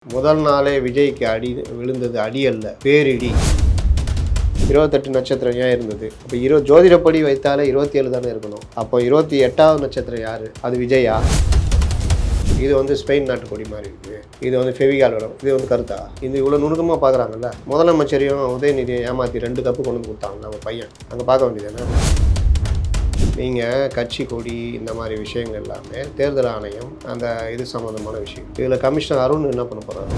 முதல் நாளே விஜய்க்கு அடி விழுந்தது அடி அல்ல, பேரிடி. 28 நட்சத்திரம் ஏன் இருந்தது? அப்போ ஜோதிடப்படி வைத்தாலே 27 தானே இருக்கணும். அப்போ 28வது நட்சத்திரம் யாரு? அது விஜயா? இது வந்து ஸ்பெயின் நாட்டு கொடி மாதிரி இருக்குது. இது வந்து ஃபெவிகால் வரும். இது வந்து கருத்தா? இது இவ்வளோ நுணுக்கமாக பார்க்குறாங்கல்ல. முதலமைச்சரையும் உதயநிதியை ஏமாற்றி 2 கப்பு கொண்டு வந்து கொடுத்தாங்க நம்ம பையன். அங்கே பார்க்க வேண்டியதானே. நீங்கள் கட்சி கொடி இந்த மாதிரி விஷயங்கள் எல்லாமே தேர்தல் ஆணையம் அந்த இது சம்மந்தமான விஷயம். இதில் கமிஷனர் அருண் என்ன பண்ண போகிறாரு?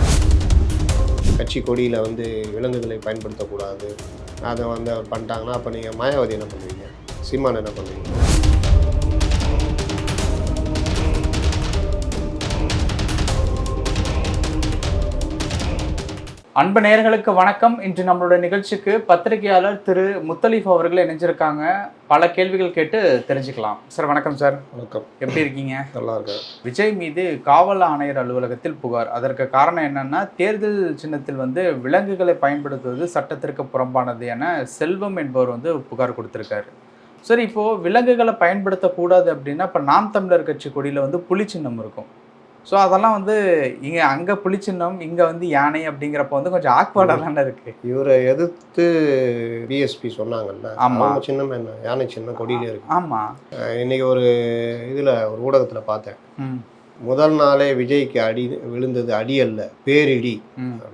கட்சி கொடியில் வந்து விலங்குகளை பயன்படுத்தக்கூடாது அதை வந்து அவர் பண்ணிட்டாங்கன்னா அப்போ நீங்கள் மாயாவதி என்ன பண்ணுவீங்க? சீமான் என்ன பண்ணுவீங்க? அன்பு நேயர்களுக்கு வணக்கம். இன்று நம்மளோட நிகழ்ச்சிக்கு பத்திரிகையாளர் திரு முத்தலீஃப் அவர்கள் இணைஞ்சிருக்காங்க. பல கேள்விகள் கேட்டு தெரிஞ்சுக்கலாம். சார் வணக்கம். சார் வணக்கம். எப்படி இருக்கீங்க? நல்லா இருக்கேன். விஜய் மீது காவல் ஆணையர் அலுவலகத்தில் புகார். அதற்கு காரணம் என்னன்னா, தேர்தல் சின்னத்தில் வந்து விலங்குகளை பயன்படுத்துவது சட்டத்திற்கு புறம்பானது என செல்வம் என்பவர் வந்து புகார் கொடுத்திருக்காரு. சரி, இப்போ விலங்குகளை பயன்படுத்தக்கூடாது அப்படின்னா இப்போ நாம் தமிழர் கட்சி கொடியில் வந்து புலி சின்னம் இருக்கும். ஸோ அதெல்லாம் வந்து இங்கே அங்கே புலி சின்னம், இங்கே வந்து யானை அப்படிங்கிறப்ப வந்து கொஞ்சம் ஆக்வர்டாக தானே இருக்குது. இவரை எதிர்த்து பிஎஸ்பி சொன்னாங்கல்ல. ஆமாம், சின்னம் என்ன யானை சின்னம் கொடியிலே இருக்கு. ஆமாம், இன்னைக்கு ஒரு இதில் ஒரு ஊடகத்தில் பார்த்தேன். முதல் நாளே விஜய்க்கு அடி விழுந்தது அடி அல்ல, பேரிடி.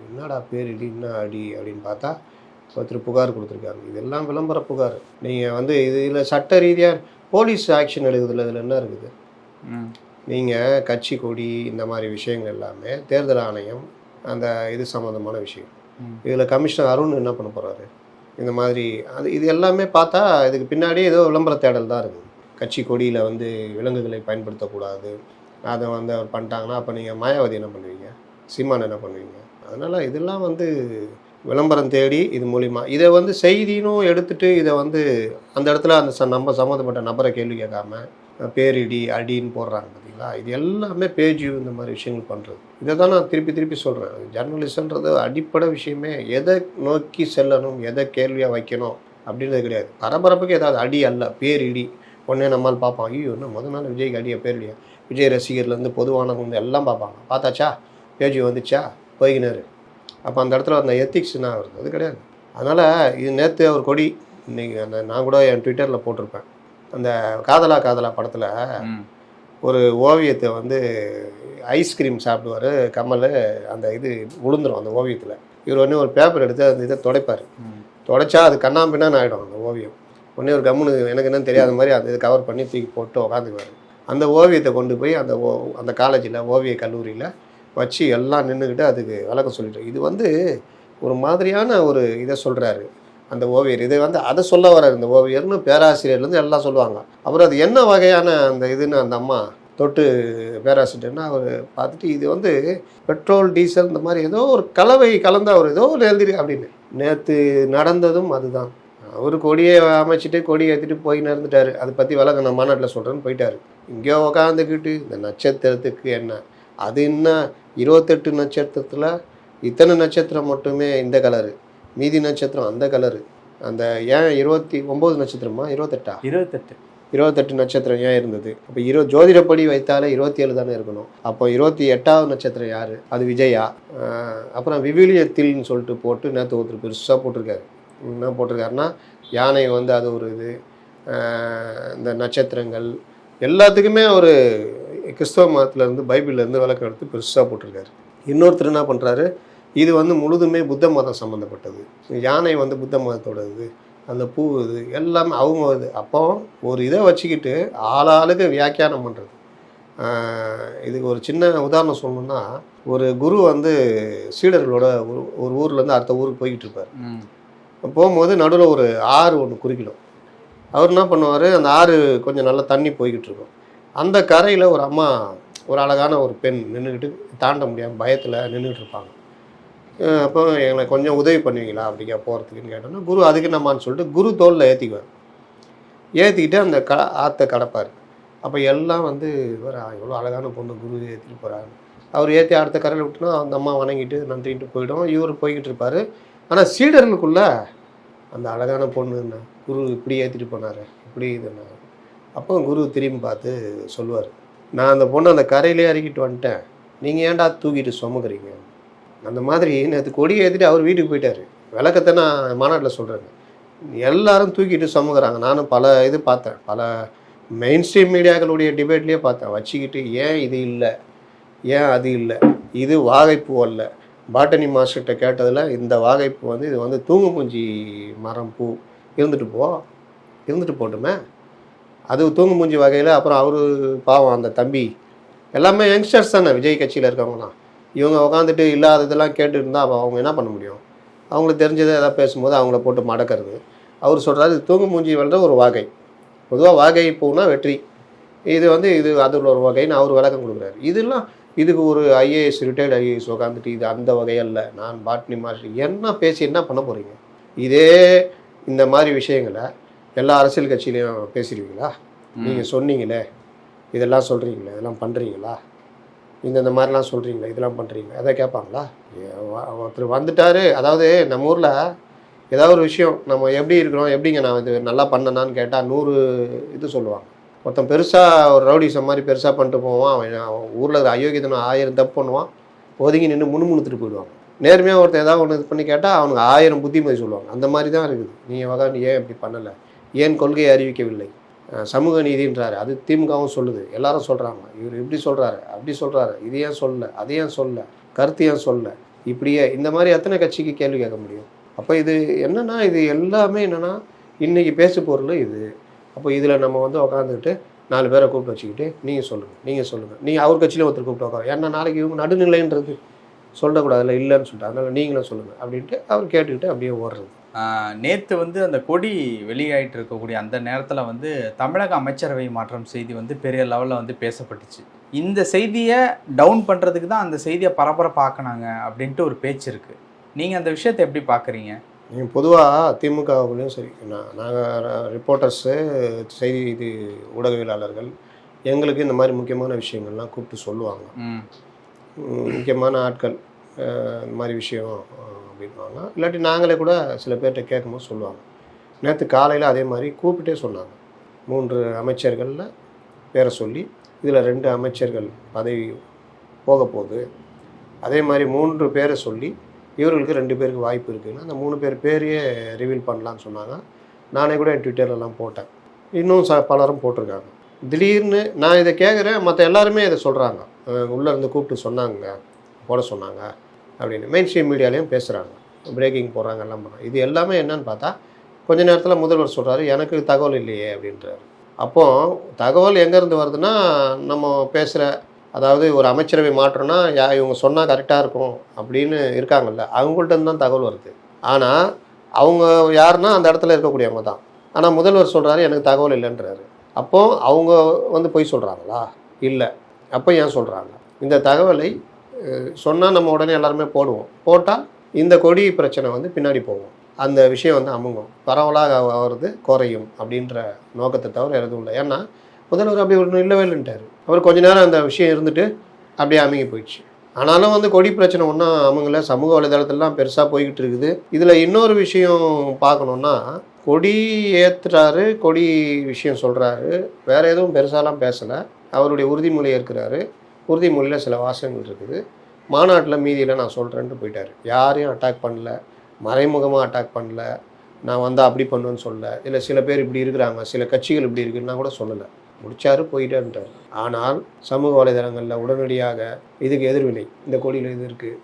என்னடா பேரிடி, என்ன அடி அப்படின்னு பார்த்தா ஒருத்தர் புகார் கொடுத்துருக்காங்க. இதெல்லாம் விளம்பர புகார். நீங்கள் வந்து இதில் சட்ட ரீதியாக போலீஸ் ஆக்ஷன் எடுக்கிறதுல இதில் என்ன இருக்குது? நீங்கள் கட்சி கொடி இந்த மாதிரி விஷயங்கள் எல்லாமே தேர்தல் ஆணையம் அந்த இது சம்மந்தமான விஷயம். இதில் கமிஷனர் அருண் என்ன பண்ண போகிறாரு? இந்த மாதிரி இது எல்லாமே பார்த்தா இதுக்கு பின்னாடி ஏதோ விளம்பர தேடல் தான் இருக்குது. கட்சி கொடியில் வந்து விலங்குகளை பயன்படுத்தக்கூடாது அதை வந்து அவர் பண்ணிட்டாங்கன்னா அப்போ நீங்கள் மாயாவதி என்ன பண்ணுவீங்க? சீமான் என்ன பண்ணுவீங்க? அதனால் இதெல்லாம் வந்து விளம்பரம் தேடி இது மூலிமா இதை வந்து செய்தினும் எடுத்துகிட்டு இதை வந்து அந்த இடத்துல அந்த நம்ம சம்மந்தப்பட்ட நபரை கேள்வி கேட்காம பேரிடி அடின்னு போடுறாங்க பார்த்தீங்களா? இது எல்லாமே பேஜ் இந்த மாதிரி விஷயங்கள் பண்ணுறது. இதை தான் நான் திருப்பி சொல்கிறேன். ஜர்னலிஸ்ட்ன்றது அடிப்படை விஷயமே எதை நோக்கி செல்லணும், எதை கேள்வியாக வைக்கணும் அப்படின்றது கிடையாது. பரபரப்புக்கு ஏதாவது அடி அல்ல, பேரிடி. உடனே நம்மால் பார்ப்போம், ஐயோ இன்னும் முதல் நாள் விஜய்க்கு அடியா பேரிடியா? விஜய் ரசிகர்லேருந்து பொதுவானவங்க எல்லாம் பார்ப்பாங்க. பார்த்தாச்சா பேஜ் வந்துச்சா போய்கினாரு. அப்போ அந்த இடத்துல அந்த எத்திக்ஸ்னா வருது, அது கிடையாது. அதனால் இது நேற்று அவர் கொடி இன்றைக்கி அந்த நான் கூட என் ட்விட்டரில் போட்டிருப்பேன். அந்த காதலா படத்தில் ஒரு ஓவியத்தை வந்து ஐஸ்கிரீம் சாப்பிடுவார் கமல். அந்த இது விழுந்துடும் அந்த ஓவியத்தில். இவர் உடனே ஒரு பேப்பர் எடுத்து அந்த இதை துடைப்பார். துடைச்சா அது கண்ணாம்பின்னான்னு ஆகிடும் அந்த ஓவியம். உடனே ஒரு கம்முனு எனக்கு என்னன்னு தெரியாத மாதிரி அந்த இது கவர் பண்ணி தூக்கி போட்டு உக்காந்துக்குவார். அந்த ஓவியத்தை கொண்டு போய் அந்த காலேஜில் ஓவிய கல்லூரியில் வச்சு எல்லாம் நின்றுக்கிட்டு அதுக்கு விளக்கம் சொல்லிட்டு இது வந்து ஒரு மாதிரியான ஒரு இதை சொல்கிறாரு அந்த ஓவியர். இதை வந்து அதை சொல்ல வர்றார் இந்த ஓவியர்னு பேராசிரியர்லேருந்து எல்லாம் சொல்லுவாங்க. அப்புறம் அது என்ன வகையான அந்த இதுன்னு அந்த அம்மா தொட்டு பேராசிரியர்னா அவர் பார்த்துட்டு இது வந்து பெட்ரோல் டீசல் இந்த மாதிரி ஏதோ ஒரு கலவை கலந்து அவர் ஏதோ ஒரு எழுதிருக்கு அப்படின்னு. நேற்று நடந்ததும் அதுதான். அவர் கொடியை அமைச்சிட்டு கொடியை ஏற்றிட்டு போய் நடந்துட்டார். அதை பற்றி விளக்கம் நான் மாநாட்டில் சொல்கிறேன்னு போயிட்டார். இங்கே உக்காந்துக்கிட்டு இந்த நட்சத்திரத்துக்கு என்ன அது என்ன 28 நட்சத்திரத்தில் இத்தனை நட்சத்திரம் மட்டுமே இந்த கலரு, மீதி நட்சத்திரம் அந்த கலரு. அந்த ஏன் 29 நட்சத்திரமா 28 நட்சத்திரம் ஏன் இருந்தது? அப்போ ஜோதிடப்படி வைத்தாலே 27 தானே இருக்கணும். அப்போ 28வது நட்சத்திரம் யார்? அது விஜயா? அப்புறம் விவிலியத்தில்னு சொல்லிட்டு போட்டு நேற்று ஒருத்தர் பெருசாக போட்டிருக்காரு. என்ன போட்டிருக்காருன்னா யானை வந்து அது ஒரு இது, இந்த நட்சத்திரங்கள் எல்லாத்துக்குமே ஒரு கிறிஸ்தவ மதத்துலேருந்து பைபிள்லேருந்து விளக்கம் எடுத்து பெருசாக போட்டிருக்காரு. இன்னொருத்தர் என்ன பண்ணுறாரு, இது வந்து முழுதுமே புத்த மதம் சம்மந்தப்பட்டது, யானை வந்து புத்த மதத்தோட இது, அந்த பூ இது எல்லாமே அவங்க இது. அப்போ ஒரு இதை வச்சுக்கிட்டு ஆளாளுக்கு வியாக்கியானம் பண்ணுறது. இதுக்கு ஒரு சின்ன உதாரணம் சொல்லணும்னா, ஒரு குரு வந்து சீடர்களோட ஒரு ஊர்லேருந்து அடுத்த ஊருக்கு போய்கிட்டு இருப்பார். போகும்போது நடுவில் ஒரு ஆறு ஒன்று குறிக்கணும். அவர் என்ன பண்ணுவார், அந்த ஆறு கொஞ்சம் நல்லா தண்ணி போய்கிட்டு இருக்கும். அந்த கரையில் ஒரு அம்மா, ஒரு அழகான ஒரு பெண் நின்றுக்கிட்டு தாண்ட முடியாமல் பயத்தில் நின்றுட்டு இருப்பாங்க. அப்போ எங்களை கொஞ்சம் உதவி பண்ணுவீங்களா அப்படிக்கா போகிறதுக்குன்னு கேட்டோன்னா, குரு அதுக்கு நம்மான்னு சொல்லிட்டு குரு தோளில் ஏற்றிக்குவார். ஏற்றிக்கிட்டு அந்த ஆற்றை கடப்பார். அப்போ எல்லாம் வந்து இவர் எவ்வளோ அழகான பொண்ணு குரு ஏற்றிட்டு போகிறாரு. அவர் ஏற்றி அடுத்த கரையில் விட்டுனா அந்த அம்மா வணங்கிட்டு நன்றிட்டு போயிடும். இவர் போய்கிட்டு இருப்பார். ஆனால் சீடர்களுக்குள்ளே அந்த அழகான பொண்ணு குரு இப்படி ஏற்றிட்டு போனார், இப்படி இதுன்னா. அப்போ குரு திரும்பி பார்த்து சொல்லுவார், நான் அந்த பொண்ணை அந்த கரையிலே இறக்கிட்டு வந்துட்டேன், நீங்கள் ஏன்டா தூக்கிட்டு சுமக்குறீங்க? அந்த மாதிரி நேற்று கொடியை ஏற்றிட்டு அவர் வீட்டுக்கு போயிட்டார். விளக்கத்தை நான் மாநாட்டில் சொல்கிறேங்க. எல்லாரும் தூக்கிட்டு சமூகிறாங்க. நானும் பல இது பார்த்தேன், பல மெயின் ஸ்ட்ரீம் மீடியாக்களுடைய டிபேட்லேயே பார்த்தேன். வச்சுக்கிட்டு ஏன் இது இல்லை, ஏன் அது இல்லை, இது வாகைப்பூ அல்ல. பாட்டனி மாஸ்டர்கிட்ட கேட்டதில் இந்த வாகைப்பூ வந்து இது வந்து தூங்குமூஞ்சி மரம் பூ, இருந்துட்டு போட்டுமே. அது தூங்குமூஞ்சி வகையில். அப்புறம் அவர் பாவம் அந்த தம்பி எல்லாமே யங்ஸ்டர்ஸ் தானே, விஜய் கட்சியில் இருக்கவங்களாம். இவங்க உட்காந்துட்டு இல்லாததெல்லாம் கேட்டுட்டு இருந்தால் அவங்க என்ன பண்ண முடியும்? அவங்களுக்கு தெரிஞ்சதை எதாவது பேசும்போது அவங்கள போட்டு மடக்கிறது. அவர் சொல்கிறாரு இது தூங்குமூஞ்சி வளர்ற ஒரு வகை, பொதுவாக வாகை பூனா வெற்றி, இது வந்து இது அதில் ஒரு வகைன்னு அவர் விளக்கம் கொடுக்குறாரு. இதெல்லாம் இதுக்கு ஒரு ஐஏஎஸ் ரிட்டையர்டு ஐஏஎஸ் உட்காந்துட்டு இது அந்த வகையல்ல, நான் பாட்னி மாஸ்டர் என்ன பேசி என்ன பண்ண போகிறீங்க? இதே இந்த மாதிரி விஷயங்களை எல்லா அரசியல் கட்சியிலையும் பேசிடுவீங்களா? நீங்கள் சொன்னீங்களே, இதெல்லாம் சொல்கிறீங்களே, இதெல்லாம் பண்ணுறீங்களா, இந்த மாதிரிலாம் சொல்கிறீங்களா, இதெல்லாம் பண்ணுறீங்களா, எதை கேட்பாங்களா? ஒருத்தர் வந்துட்டார். அதாவது நம்ம ஊரில் ஏதாவது ஒரு விஷயம் நம்ம எப்படி இருக்கிறோம், எப்படிங்க நான் இது நல்லா பண்ணனான்னு கேட்டால் 100 இது சொல்லுவாங்க. ஒருத்தன் பெருசாக ஒரு ரவுடிசம் மாதிரி பெருசாக பண்ணிட்டு போவான். அவன் ஊரில் இருக்கிற அயோக்கியத்தனம் 1000 தப்பு பண்ணுவான், ஒதுங்கி நின்று முணுமுணுத்துட்டு போயிடுவாங்க. நேர்மையாக ஒருத்தன் ஏதாவது ஒன்று இது பண்ணி கேட்டால் அவனுக்கு 1000 புத்திமதி சொல்லுவாங்க. அந்த மாதிரி தான் இருக்குது. நீங்கள் வகாண்டு ஏன் இப்படி பண்ணலை, ஏன் கொள்கையை அறிவிக்கவில்லை, சமூக நீதின்றாரு, அது திமுகவும் சொல்லுது, எல்லாரும் சொல்கிறாங்க. இவர் இப்படி சொல்கிறாரு, அப்படி சொல்கிறாரு, இது ஏன் சொல்லலை, அது ஏன் சொல்லலை, கருத்து ஏன் சொல்லலை, இப்படியே இந்த மாதிரி எத்தனை கட்சிக்கு கேள்வி கேட்க முடியும்? அப்போ இது என்னென்னா, இது எல்லாமே என்னென்னா இன்றைக்கி பேசு பொருள் இது. அப்போ இதில் நம்ம வந்து உட்காந்துக்கிட்டு 4 பேரை கூப்பிட்டு வச்சுக்கிட்டு நீங்கள் சொல்லுங்கள், நீங்கள் அவர் கட்சியில் ஒருத்தர் கூப்பிட்டு உட்காரு, ஏன்னா நாளைக்கு இவங்க நடுநிலைன்றது சொல்லக்கூடாதுல்ல, இல்லைன்னு சொல்லிட்டு, அதனால் நீங்களும் சொல்லுங்கள் அப்படின்ட்டு அவர் கேட்டுக்கிட்டு அப்படியே ஓடுறது. நேற்று வந்து அந்த கொடி வெளியாகிட்டு இருக்கக்கூடிய அந்த நேரத்தில் வந்து தமிழக அமைச்சரவை மாற்றம் செய்தி வந்து பெரிய லெவலில் வந்து பேசப்பட்டுச்சு. இந்த செய்தியை டவுன் பண்ணுறதுக்கு தான் அந்த செய்தியை பரபரப்பாக்குனாங்க அப்படின்ட்டு ஒரு பேச்சு இருக்குது. நீங்கள் அந்த விஷயத்தை எப்படி பார்க்குறீங்க? நீங்கள் பொதுவாக திமுகவுலையும் சரி, நாங்கள் ரிப்போர்ட்டர்ஸு, செய்தி இது ஊடகவியலாளர்கள், எங்களுக்கு இந்த மாதிரி முக்கியமான விஷயங்கள்லாம் கூப்பிட்டு சொல்லுவாங்க. முக்கியமான ஆட்கள் இந்த மாதிரி விஷயம் அப்படின்வாங்க. இல்லாட்டி நாங்களே கூட சில பேர்கிட்ட கேட்கும்போது சொல்லுவாங்க. நேற்று காலையில் அதே மாதிரி கூப்பிட்டே சொன்னாங்க. 3 அமைச்சர்களில் பேரை சொல்லி இதில் 2 அமைச்சர்கள் பதவி போக போகுது, அதே மாதிரி 3 பேரை சொல்லி இவர்களுக்கு 2 பேருக்கு வாய்ப்பு இருக்குதுன்னு அந்த 3 பேர் பேரையே ரிவீல் பண்ணலான்னு சொன்னாங்க. நானே கூட என் ட்விட்டர்லலாம் போட்டேன், இன்னும் பலரும் போட்டிருக்காங்க. திடீர்னு நான் இதை கேட்குறேன், மற்ற எல்லாருமே இதை சொல்கிறாங்க, உள்ளேருந்து கூப்பிட்டு சொன்னாங்க, போட சொன்னாங்க அப்படின்னு மெயின் ஸ்ட்ரீம் மீடியாலையும் பேசுகிறாங்க, பிரேக்கிங் போடுறாங்க, எல்லாம் பண்ணுறாங்க. இது எல்லாமே என்னன்னு பார்த்தா கொஞ்ச நேரத்தில் முதல்வர் சொல்கிறாரு எனக்கு தகவல் இல்லையே அப்படின்றாரு. அப்போது தகவல் எங்கேருந்து வருதுன்னா, நம்ம பேசுகிற, அதாவது ஒரு அமைச்சரவை மாற்றம்னா இவங்க சொன்னால் கரெக்டாக இருக்கும் அப்படின்னு இருக்காங்கல்ல, அவங்கள்ட்ட தான் தகவல் வருது. ஆனால் அவங்க யாருன்னா அந்த இடத்துல இருக்கக்கூடியவங்க தான். ஆனால் முதல்வர் சொல்கிறாரு எனக்கு தகவல் இல்லைன்றாரு. அப்போது அவங்க வந்து பொய் சொல்கிறாங்களா? இல்லை. அப்போ ஏன் சொல்கிறாங்க? இந்த தகவலை சொன்னால் நம்ம உடனே எல்லாருமே போட்டால் இந்த கொடி பிரச்சனை வந்து பின்னாடி போகும், அந்த விஷயம் வந்து அமுங்கும், பரவலாக வருது குறையும் அப்படின்ற நோக்கத்தை தவிர எதுவும் இல்லை. ஏன்னா முதல்வர் அப்படி ஒன்றும் இல்லவே இல்லைன்ட்டார். அவர் கொஞ்ச நேரம் அந்த விஷயம் இருந்துட்டு அப்படியே அமுங்கி போயிடுச்சு. ஆனாலும் வந்து கொடி பிரச்சனை ஒன்றும் அமுங்கலை, சமூக வலைதளத்திலாம் பெருசாக போய்கிட்டு இருக்குது. இதில் இன்னொரு விஷயம் பார்க்கணுன்னா, கொடி ஏற்றுறாரு, கொடி விஷயம் சொல்கிறாரு, வேறு எதுவும் பெருசாலாம் பேசலை. அவருடைய உறுதிமொழி ஏற்கிறாரு, உறுதிமொழியில் சில வாசகங்கள் இருக்குது, மாநாட்டில் மீதியில் நான் சொல்கிறேன்ட்டு போயிட்டார். யாரையும் அட்டாக் பண்ணல, மறைமுகமாக அட்டாக் பண்ணல, நான் வந்து அப்படி பண்ணுவேன்னு சொல்லலை, இல்லை சில பேர் இப்படி இருக்கிறாங்க, சில கட்சிகள் இப்படி இருக்குன்னா கூட சொல்லலை, முடிச்சாரு போயிட்டேன்ட்டார். ஆனால் சமூக வலைதளங்களில் உடனடியாக இதுக்கு எதிர்வினை, இந்த கொடியில் இது இருக்குது.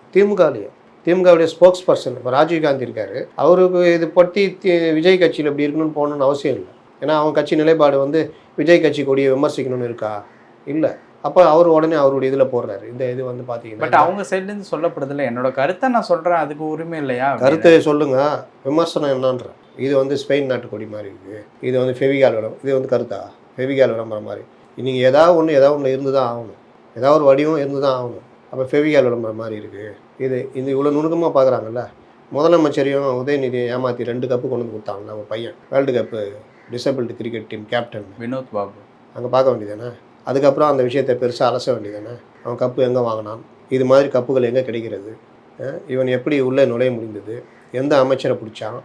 திமுகவுடைய ஸ்போக்ஸ் பர்சன் இப்போ ராஜீவ்காந்தி இருக்கார், அவருக்கு இது பற்றி விஜய் கட்சியில் இப்படி இருக்கணும்னு போகணுன்னு அவசியம் இல்லை. ஏன்னா அவங்க கட்சி நிலைப்பாடு வந்து விஜய் கட்சி கொடியை விமர்சிக்கணும்னு இருக்கா? இல்லை. அப்போ அவர் உடனே அவருடைய இதில் போடுறாரு. இந்த இது வந்து பார்த்தீங்கன்னா, பட் அவங்க சைட்லேருந்து சொல்லப்படுதில்ல, என்னோட கருத்தை நான் சொல்கிறேன், அதுக்கு உரிமை இல்லையா? கருத்தை சொல்லுங்கள், விமர்சனம் என்னன்ற, இது வந்து ஸ்பெயின் நாட்டு கொடி மாதிரி இருக்குது, இது வந்து ஃபெவிகால் விளம்பரம், இது வந்து கருத்தா ஃபெவிகால் விளம்பரம் மாதிரி, நீங்கள் ஏதாவது ஒன்று இருந்து தான் ஆகணும், ஏதாவது ஒரு வடிவம் இருந்து தான் ஆகணும். அப்போ ஃபெவிகால் விளம்பரம் மாதிரி இருக்குது. இது இவ்வளோ நுணுக்கமாக பார்க்குறாங்கல்ல. முதலமைச்சரையும் உதயநிதியை ஏமாற்றி 2 கப்பு கொண்டு வந்து கொடுத்தாங்கல்ல, அவங்க பையன் world cup disabled cricket team captain Vinod Babu, அங்கே பார்க்க வேண்டியதானே? அதுக்கப்புறம் அந்த விஷயத்தை பெருசாக அலச வேண்டியதானே? அவன் கப்பு எங்கே வாங்கினான், இது மாதிரி கப்புகள் எங்கே கிடைக்கிறது, இவன் எப்படி உள்ளே நுழைய முடிந்தது, எந்த அமைச்சரை பிடிச்சான்,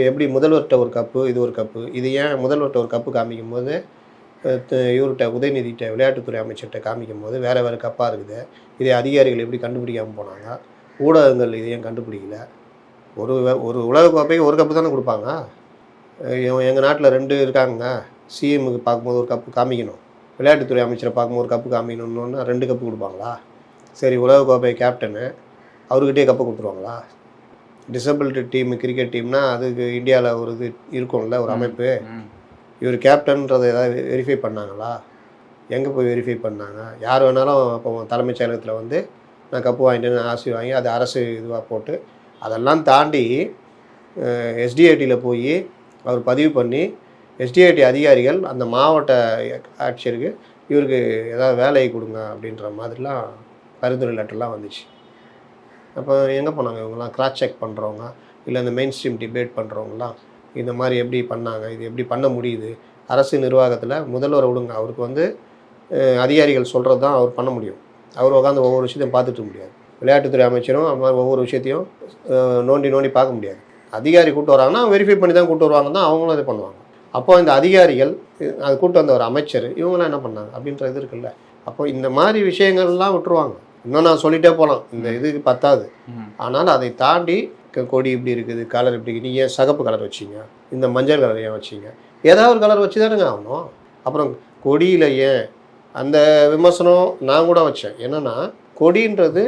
எப்படி முதல்வர்கிட்ட ஒரு கப்பு, இது ஒரு கப்பு, இது ஏன் முதல்வர்கிட்ட ஒரு கப்பு காமிக்கும் போது இவர்கிட்ட உதயநிதிட்ட விளையாட்டுத்துறை அமைச்சர்கிட்ட காமிக்கும் போது வேறு கப்பாக இருக்குது, இதை அதிகாரிகள் எப்படி கண்டுபிடிக்காமல் போனாங்க, ஊடகங்கள் இது ஏன் கண்டுபிடிக்கல? ஒரு ஒரு உலகக்கோப்பைக்கு ஒரு கப்பு தானே கொடுப்பாங்க. எங்கள் நாட்டில் 2 இருக்காங்க. சிஎம்முக்கு பார்க்கும்போது ஒரு கப்பு காமிக்கணும், விளையாட்டுத்துறை அமைச்சரை பார்க்கும்போது ஒரு கப்பு காமிக்கணும்னு 2 கப்பு கொடுப்பாங்களா? சரி, உலகக்கோப்பை கேப்டனு அவர்கிட்டே கப்பை கொடுத்துருவாங்களா? டிசபிலிட்டி டீம் கிரிக்கெட் டீம்னா அதுக்கு இந்தியாவில் ஒரு இது இருக்கும்ல, ஒரு அமைப்பு. இவர் கேப்டன்றதை ஏதாவது வெரிஃபை பண்ணாங்களா? எங்கே போய் வெரிஃபை பண்ணாங்க? யார் வேணாலும் இப்போ தலைமைச் செயலகத்தில் வந்து நான் கப்பு வாங்கிட்டேன்னு ஆசி வாங்கி அது அரசு இதுவாக போட்டு அதெல்லாம் தாண்டி எஸ்டிஐடியில் போய் அவர் பதிவு பண்ணி எஸ்டிஐடி அதிகாரிகள் அந்த மாவட்ட ஆட்சியருக்கு இவருக்கு ஏதாவது வேலையை கொடுங்க அப்படின்ற மாதிரிலாம் பரிந்துரை லெட்டர்லாம் வந்துச்சு. அப்போ எங்கே போனாங்க இவங்கெல்லாம்? கிராஸ் செக் பண்ணுறவங்க இல்லை இந்த மெயின் ஸ்ட்ரீம் டிபேட் பண்ணுறவங்களாம் இந்த மாதிரி எப்படி பண்ணாங்க, இது எப்படி பண்ண முடியுது? அரசு நிர்வாகத்தில் முதல்வரை விடுங்க, அவருக்கு வந்து அதிகாரிகள் சொல்கிறது தான் அவர் பண்ண முடியும். அவர் உட்காந்து ஒவ்வொரு விஷயத்தையும் பார்த்துட்டு முடியாது. விளையாட்டுத்துறை அமைச்சரும் அது மாதிரி ஒவ்வொரு விஷயத்தையும் நோண்டி பார்க்க முடியாது. அதிகாரி கூட்டு வராங்கன்னா வெரிஃபை பண்ணி தான் கூட்டு வருவாங்க தான் அவங்களும் இது பண்ணுவாங்க. அப்போ இந்த அதிகாரிகள் அது கூட்டு வந்த ஒரு அமைச்சர் இவங்களாம் என்ன பண்ணாங்க அப்படின்ற இது இருக்குல்ல. அப்போ இந்த மாதிரி விஷயங்கள்லாம் விட்டுருவாங்க. இன்னும் நான் சொல்லிகிட்டே போகலாம், இந்த இதுக்கு பத்தாது. ஆனால் அதை தாண்டி கொடி இப்படி இருக்குது, கலர் இப்படி இருக்குது, நீங்கள் ஏன் சகப்பு கலர் வச்சிங்க, இந்த மஞ்சள் கலர் ஏன் வச்சிங்க, ஏதாவது ஒரு கலர் வச்சு தானுங்க ஆகணும். அப்புறம் கொடியில் ஏன் அந்த விமர்சனம் நான் கூட வச்சேன். என்னென்னா கொடின்றது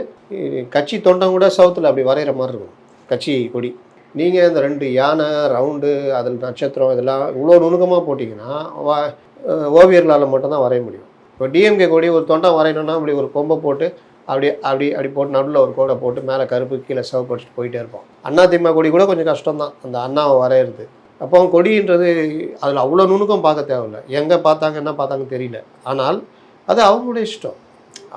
கட்சி தொண்டம் கூட சவுத்தில் அப்படி வரைகிற மாதிரி இருக்கும் கட்சி கொடி. நீங்கள் இந்த 2 யானை ரவுண்டு அதில் நட்சத்திரம் இதெல்லாம் இவ்வளோ நுணுக்கமாக போட்டிங்கன்னா ஓவியர்களால் மட்டும்தான் வரைய முடியும். இப்போ டிஎம்கே கொடி ஒரு தொண்டம் வரையணுன்னா அப்படி ஒரு கொம்பை போட்டு அப்படி போட்டு நடுவில் ஒரு கோடை போட்டு மேலே கருப்பு கீழே சிவப்பு அடிச்சுட்டு போயிட்டே இருப்போம். அதிமுக கொடி கூட கொஞ்சம் கஷ்டம்தான் அந்த அண்ணாவை வரைகிறது. அப்போ கொடின்றது அதில் அவ்வளோ நுணுக்கம் பார்க்க தேவையில்லை. எங்கே பார்த்தாங்க என்ன பார்த்தாங்கன்னு தெரியல. ஆனால் அது அவங்களுடைய இஷ்டம்.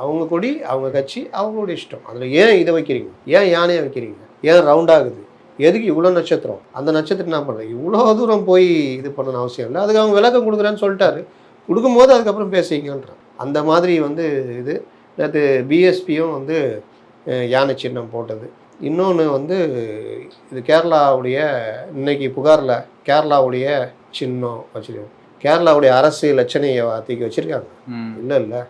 அவங்க கொடி அவங்க கட்சி அவங்களுடைய இஷ்டம். அதில் ஏன் இதை வைக்கிறீங்க, ஏன் யானையை வைக்கிறீங்க, ஏன் ரவுண்டாகுது, எதுக்கு இவ்வளோ நட்சத்திரம், அந்த நட்சத்திரம் என்ன பண்ணுறது, இவ்வளோ தூரம் போய் இது பண்ணணும்னு அவசியம் இல்லை. அதுக்கு அவங்க விளக்கம் கொடுக்குறேன்னு சொல்லிட்டாரு. கொடுக்கும்போது அதுக்கப்புறம் பேசிங்கன்றான். அந்த மாதிரி வந்து இது நேற்று பிஎஸ்பியும் வந்து யானை சின்னம் போட்டது. இன்னொன்று வந்து இது கேரளாவுடைய இன்னைக்கு புகாரில் கேரளாவுடைய சின்னம் வச்சுருக்காங்க. கேரளாவுடைய அரசு லட்சணையை தூக்கி வச்சுருக்காங்க. இல்லை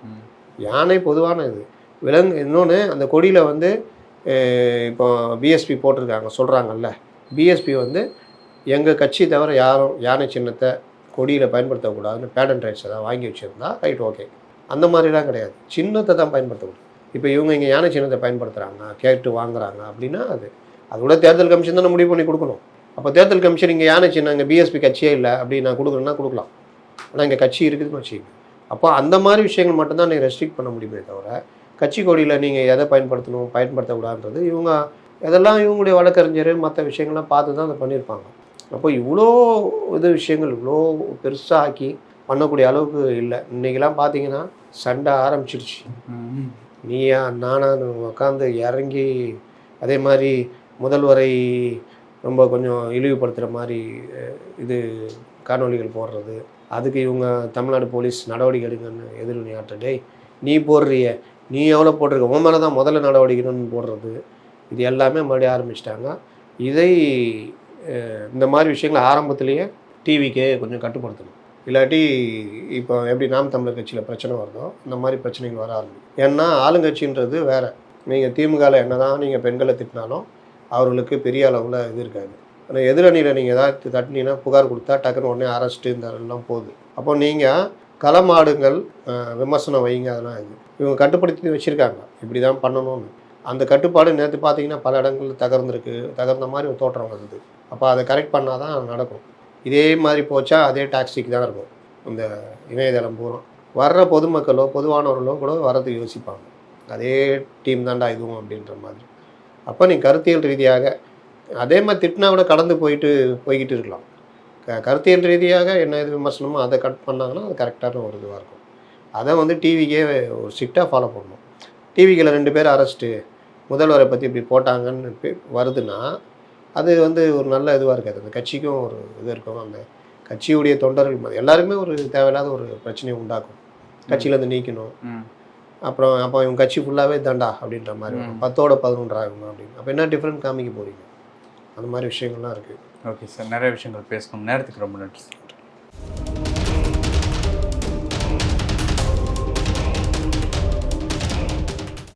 யானை பொதுவான இது விலங்கு. இன்னொன்று அந்த கொடியில் வந்து இப்போ பிஎஸ்பி போட்டிருக்காங்க சொல்கிறாங்கல்ல, பிஎஸ்பி வந்து எங்கள் கட்சி தவிர யாரும் யானை சின்னத்தை கொடியில் பயன்படுத்தக்கூடாதுன்னு பேட்டன் ரைட்ஸ் ஏதாவது வாங்கி வச்சுருந்தா ரைட், ஓகே. அந்த மாதிரிலாம் கிடையாது, சின்னத்தை தான் பயன்படுத்தக்கூடாது. இப்போ இவங்க இங்கே யானை சின்னத்தை பயன்படுத்துகிறாங்க, கேட்டு வாங்குறாங்க அப்படின்னா அதோட தேர்தல் கமிஷன் தானே முடிவு பண்ணி கொடுக்கணும். அப்போ தேர்தல் கமிஷன் இங்கே யானை சின்னம் இங்கே பிஎஸ்பி கட்சியே இல்லை அப்படி நான் கொடுக்குறேன்னா கொடுக்கலாம், ஆனால் இங்கே கட்சி இருக்குதுன்னு வச்சுக்கோங்க. அப்போ அந்த மாதிரி விஷயங்கள் மட்டும்தான் நீங்கள் ரெஸ்ட்ரிக்ட் பண்ண முடியுமே தவிர கட்சி கொடியில் நீங்கள் எதை பயன்படுத்தணும் பயன்படுத்தக்கூடாதுன்றது இவங்க இதெல்லாம் இவங்களுடைய வழக்கறிஞர் மற்ற விஷயங்கள்லாம் பார்த்து தான் அதை பண்ணியிருப்பாங்க. அப்போ இவ்வளோ விஷயங்கள் இவ்வளோ பெருசாக ஆக்கி பண்ணக்கூடிய அளவுக்கு இல்லை. இன்றைக்கெல்லாம் பார்த்தீங்கன்னா சண்டை ஆரம்பிச்சிடுச்சு. நீயா நானான்னு உட்காந்து இறங்கி அதே மாதிரி முதல்வரை ரொம்ப கொஞ்சம் இழிவுபடுத்துகிற மாதிரி இது காணொலிகள் போடுறது, அதுக்கு இவங்க தமிழ்நாடு போலீஸ் நடவடிக்கை எடுங்கன்னு எதிர்வினையாற்ற, டேய் நீ போடுறிய, நீ எவ்வளோ போட்டிருக்க, உன் மேலே தான் முதல்ல நடவடிக்கைன்னு போடுறது, இது எல்லாமே மறுபடியும் ஆரம்பிச்சிட்டாங்க. இதை இந்த மாதிரி விஷயங்களை ஆரம்பத்திலேயே டிவிக்கே கொஞ்சம் கட்டுப்படுத்தணும். இல்லாட்டி இப்போ எப்படி நாம் தமிழர் கட்சியில் பிரச்சனை வருதோ இந்த மாதிரி பிரச்சனைகள் வர ஆரம்பிக்கும். ஏன்னா ஆளுங்கட்சின்றது வேறு. நீங்கள் திமுகவில் என்ன தான் நீங்கள் பெண்களை திட்டினாலும் அவர்களுக்கு பெரிய அளவில் இது இருக்காது. ஆனால் எதிரணியில் நீங்கள் ஏதாவது தட்டினீங்கன்னா புகார் கொடுத்தா டக்குன்னு உடனே அரெஸ்ட்டு இந்த எல்லாம் போகுது. அப்போ நீங்கள் களமாடுங்கள், விமர்சனம் வைங்க, அதெல்லாம் இது இவங்க கட்டுப்படுத்தி வச்சுருக்காங்க இப்படி தான் பண்ணணும்னு. அந்த கட்டுப்பாடு நேற்று பார்த்தீங்கன்னா பல இடங்களில் தகர்ந்த மாதிரி ஒரு தோற்றம் வருது. அப்போ அதை கரெக்ட் பண்ணால் தான் நடக்கும். இதே மாதிரி போச்சா அதே டாக்ஸிக்கு தான் இருக்கும். இந்த இணையதளம் பூரா வர்ற பொதுமக்களோ பொதுவானவர்களோ கூட வரதுக்கு யோசிப்பாங்க, அதே டீம் தாண்டா இதுவும் அப்படின்ற மாதிரி. அப்போ நீ கருத்தியல் ரீதியாக அதே மாதிரி திட்டினா கூட கடந்து போய்கிட்டு இருக்கலாம். கருத்தியல் ரீதியாக என்ன இது விமர்சனமோ அதை கட் பண்ணாங்கன்னா அது கரெக்டான ஒரு இதுவாக இருக்கும். அதை வந்து டிவிக்கே ஒரு ஸ்ட்ரிக்டாக ஃபாலோ பண்ணணும். டிவிக்கில் 2 பேர் அரெஸ்ட்டு, முதல்வரை பற்றி இப்படி போட்டாங்கன்னு வருதுன்னா அது வந்து ஒரு நல்ல இதுவாக இருக்காது. அந்த கட்சிக்கும் ஒரு இது இருக்கும். அந்த கட்சியுடைய தொண்டர்கள் எல்லாருமே ஒரு தேவையில்லாத ஒரு பிரச்சனையை உண்டாக்கும். கட்சியிலேருந்து நீக்கணும், அப்புறம் அப்போ இவங்க கட்சி ஃபுல்லாகவே தாண்டா அப்படின்ற மாதிரி 10ஓட 11 ஆகணும் அப்படின்னு. அப்போ என்ன டிஃப்ரெண்ட் காமிக்க போகிறீங்க? அந்த மாதிரி விஷயங்கள்லாம் இருக்குது. ஓகே சார், நிறைய விஷயங்கள் பேசணும். நேரத்துக்கு ரொம்ப நன்றி.